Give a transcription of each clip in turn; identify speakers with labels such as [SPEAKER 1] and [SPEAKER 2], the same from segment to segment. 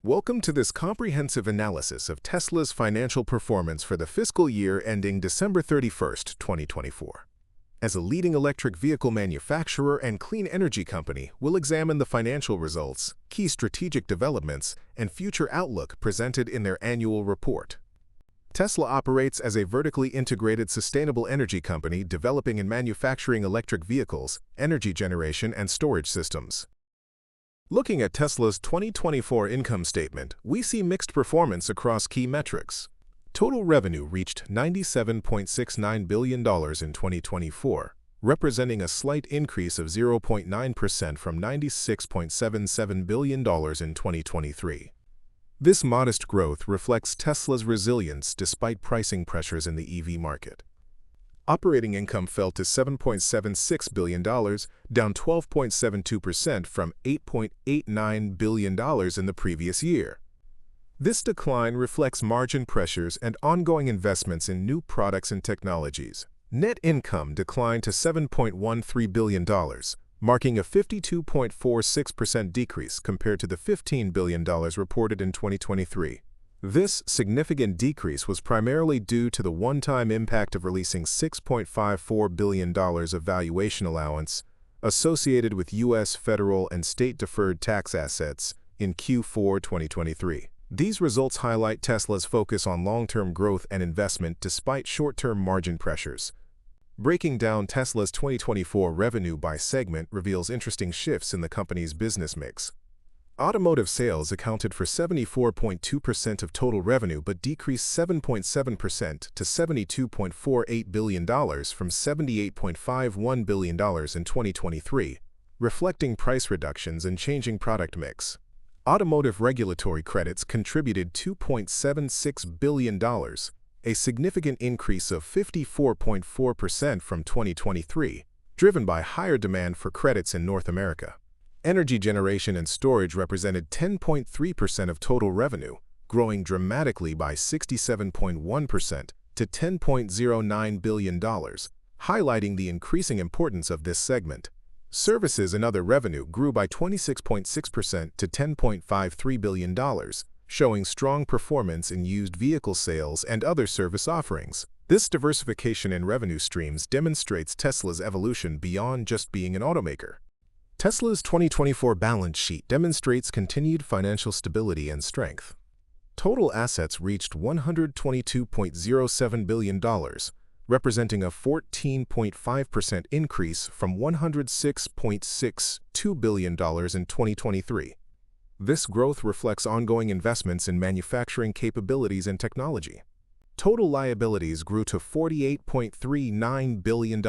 [SPEAKER 1] Welcome to this comprehensive analysis of Tesla's financial performance for the fiscal year ending December 31st, 2024. As a leading electric vehicle manufacturer and clean energy company, we'll examine the financial results, key strategic developments, and future outlook presented in their annual report. Tesla operates as a vertically integrated sustainable energy company developing and manufacturing electric vehicles, energy generation, and storage systems. Looking at Tesla's 2024 income statement, we see mixed performance across key metrics. Total revenue reached $97.69 billion in 2024, representing a slight increase of 0.9% from $96.77 billion in 2023. This modest growth reflects Tesla's resilience despite pricing pressures in the EV market. Operating income fell to $7.76 billion, down 12.72% from $8.89 billion in the previous year. This decline reflects margin pressures and ongoing investments in new products and technologies. Net income declined to $7.13 billion, marking a 52.46% decrease compared to the $15 billion reported in 2023. This significant decrease was primarily due to the one-time impact of releasing $6.54 billion of valuation allowance associated with U.S. federal and state-deferred tax assets in Q4 2023. These results highlight Tesla's focus on long-term growth and investment despite short-term margin pressures. Breaking down Tesla's 2024 revenue by segment reveals interesting shifts in the company's business mix. Automotive sales accounted for 74.2% of total revenue but decreased 7.7% to $72.48 billion from $78.51 billion in 2023, reflecting price reductions and changing product mix. Automotive regulatory credits contributed $2.76 billion, a significant increase of 54.4% from 2023, driven by higher demand for credits in North America. Energy generation and storage represented 10.3% of total revenue, growing dramatically by 67.1% to $10.09 billion, highlighting the increasing importance of this segment. Services and other revenue grew by 26.6% to $10.53 billion, showing strong performance in used vehicle sales and other service offerings. This diversification in revenue streams demonstrates Tesla's evolution beyond just being an automaker. Tesla's 2024 balance sheet demonstrates continued financial stability and strength. Total assets reached $122.07 billion, representing a 14.5% increase from $106.62 billion in 2023. This growth reflects ongoing investments in manufacturing capabilities and technology. Total liabilities grew to $48.39 billion,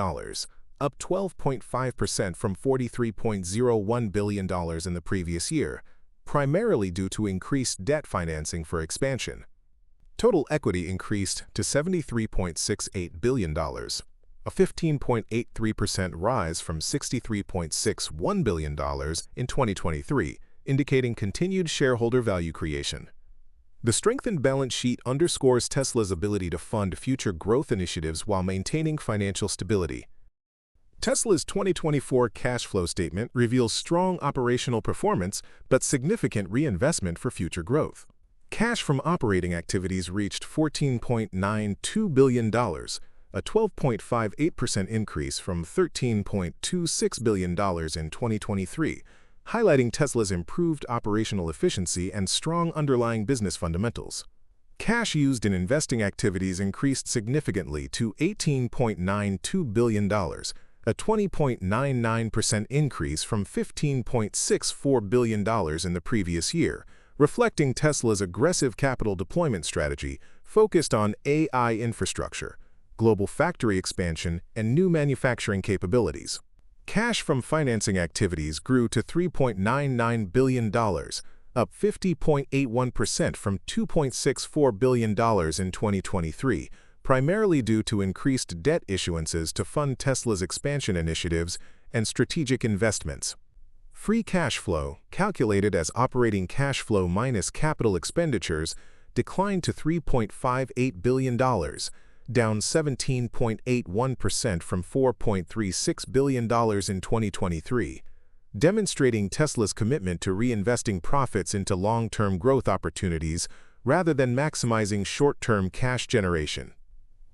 [SPEAKER 1] up 12.5% from $43.01 billion in the previous year, primarily due to increased debt financing for expansion. Total equity increased to $73.68 billion, a 15.83% rise from $63.61 billion in 2023, indicating continued shareholder value creation. The strengthened balance sheet underscores Tesla's ability to fund future growth initiatives while maintaining financial stability. Tesla's 2024 cash flow statement reveals strong operational performance but significant reinvestment for future growth. Cash from operating activities reached $14.92 billion, a 12.58% increase from $13.26 billion in 2023, highlighting Tesla's improved operational efficiency and strong underlying business fundamentals. Cash used in investing activities increased significantly to $18.92 billion, a 20.99% increase from $15.64 billion in the previous year, reflecting Tesla's aggressive capital deployment strategy focused on AI infrastructure, global factory expansion, and new manufacturing capabilities. Cash from financing activities grew to $3.99 billion, up 50.81% from $2.64 billion in 2023, primarily due to increased debt issuances to fund Tesla's expansion initiatives and strategic investments. Free cash flow, calculated as operating cash flow minus capital expenditures, declined to $3.58 billion, down 17.81% from $4.36 billion in 2023. demonstrating Tesla's commitment to reinvesting profits into long-term growth opportunities rather than maximizing short-term cash generation.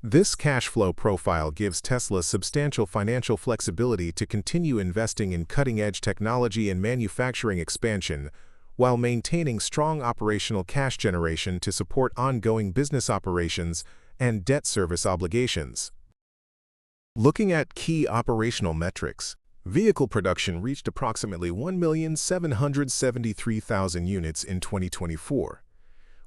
[SPEAKER 1] This cash flow profile gives Tesla substantial financial flexibility to continue investing in cutting-edge technology and manufacturing expansion while maintaining strong operational cash generation to support ongoing business operations and debt service obligations. Looking at key operational metrics, vehicle production reached approximately 1,773,000 units in 2024,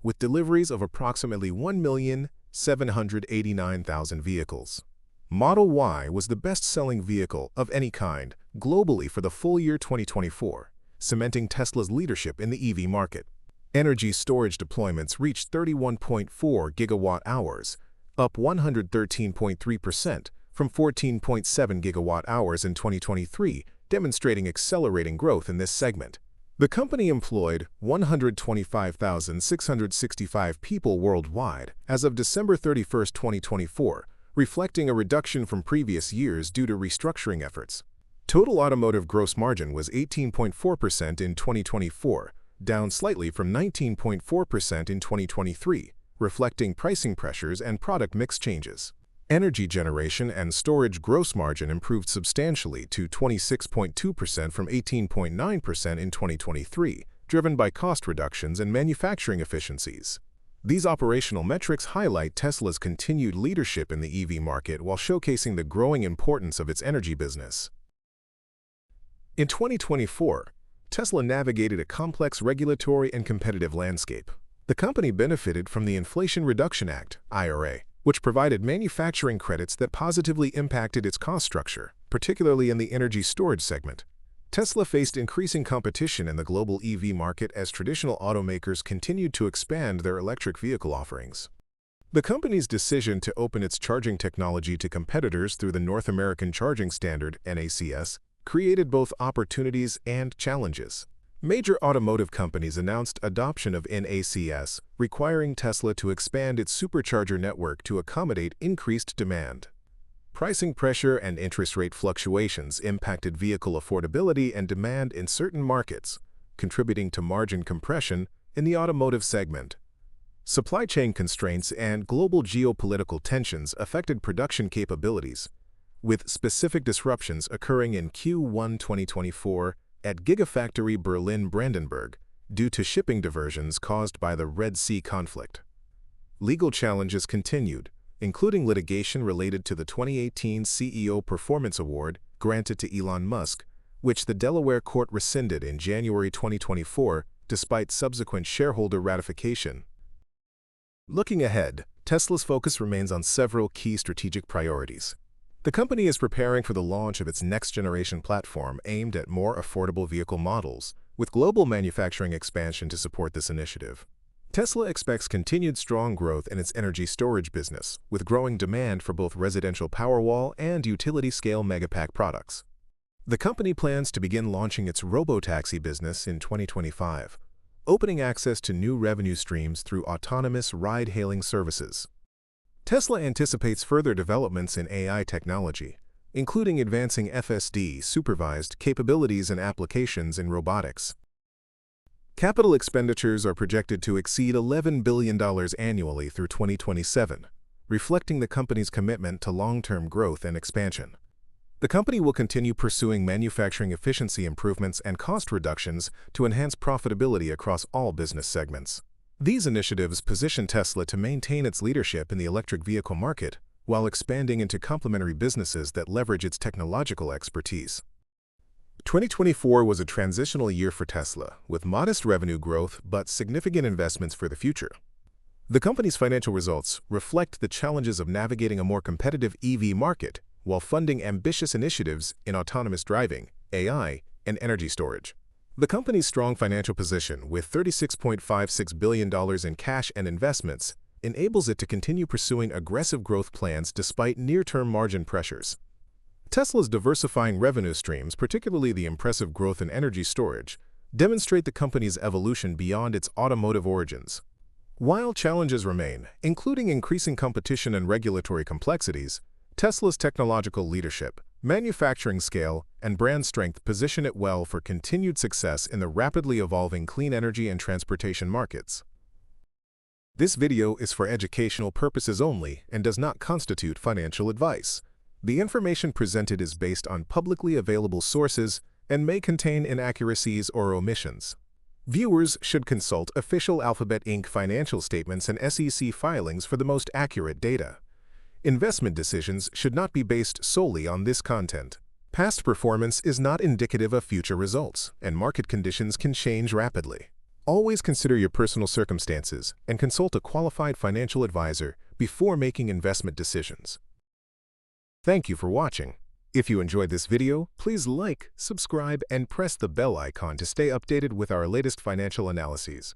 [SPEAKER 1] with deliveries of approximately 1,789,000 vehicles. Model Y was the best-selling vehicle of any kind globally for the full year 2024, cementing Tesla's leadership in the EV market. Energy storage deployments reached 31.4 gigawatt-hours, up 113.3% from 14.7 gigawatt-hours in 2023, demonstrating accelerating growth in this segment. The company employed 125,665 people worldwide as of December 31, 2024, reflecting a reduction from previous years due to restructuring efforts. Total automotive gross margin was 18.4% in 2024, down slightly from 19.4% in 2023, reflecting pricing pressures and product mix changes. Energy generation and storage gross margin improved substantially to 26.2% from 18.9% in 2023, driven by cost reductions and manufacturing efficiencies. These operational metrics highlight Tesla's continued leadership in the EV market while showcasing the growing importance of its energy business. In 2024, Tesla navigated a complex regulatory and competitive landscape. The company benefited from the Inflation Reduction Act, IRA, which provided manufacturing credits that positively impacted its cost structure, particularly in the energy storage segment. Tesla faced increasing competition in the global EV market as traditional automakers continued to expand their electric vehicle offerings. The company's decision to open its charging technology to competitors through the North American Charging Standard, NACS, created both opportunities and challenges. Major automotive companies announced adoption of NACS, requiring Tesla to expand its supercharger network to accommodate increased demand. Pricing pressure and interest rate fluctuations impacted vehicle affordability and demand in certain markets, contributing to margin compression in the automotive segment. Supply chain constraints and global geopolitical tensions affected production capabilities, with specific disruptions occurring in Q1 2024 at Gigafactory Berlin-Brandenburg due to shipping diversions caused by the Red Sea conflict. Legal challenges continued, including litigation related to the 2018 CEO Performance Award granted to Elon Musk, which the Delaware court rescinded in January 2024 despite subsequent shareholder ratification. Looking ahead, Tesla's focus remains on several key strategic priorities. The company is preparing for the launch of its next-generation platform aimed at more affordable vehicle models, with global manufacturing expansion to support this initiative. Tesla expects continued strong growth in its energy storage business, with growing demand for both residential Powerwall and utility-scale Megapack products. The company plans to begin launching its Robotaxi business in 2025, opening access to new revenue streams through autonomous ride-hailing services. Tesla anticipates further developments in AI technology, including advancing FSD-supervised capabilities and applications in robotics. Capital expenditures are projected to exceed $11 billion annually through 2027, reflecting the company's commitment to long-term growth and expansion. The company will continue pursuing manufacturing efficiency improvements and cost reductions to enhance profitability across all business segments. These initiatives position Tesla to maintain its leadership in the electric vehicle market while expanding into complementary businesses that leverage its technological expertise. 2024 was a transitional year for Tesla, with modest revenue growth but significant investments for the future. The company's financial results reflect the challenges of navigating a more competitive EV market while funding ambitious initiatives in autonomous driving, AI, and energy storage. The company's strong financial position, with $36.56 billion in cash and investments, enables it to continue pursuing aggressive growth plans despite near-term margin pressures. Tesla's diversifying revenue streams, particularly the impressive growth in energy storage, demonstrate the company's evolution beyond its automotive origins. While challenges remain, including increasing competition and regulatory complexities, Tesla's technological leadership, Manufacturing scale and brand strength position it well for continued success in the rapidly evolving clean energy and transportation markets. This video is for educational purposes only and does not constitute financial advice. The information presented is based on publicly available sources and may contain inaccuracies or omissions. Viewers should consult official Alphabet Inc. financial statements and SEC filings for the most accurate data. Investment decisions should not be based solely on this content. Past performance is not indicative of future results, and market conditions can change rapidly. Always consider your personal circumstances and consult a qualified financial advisor before making investment decisions. Thank you for watching. If you enjoyed this video, please like, subscribe, and press the bell icon to stay updated with our latest financial analyses.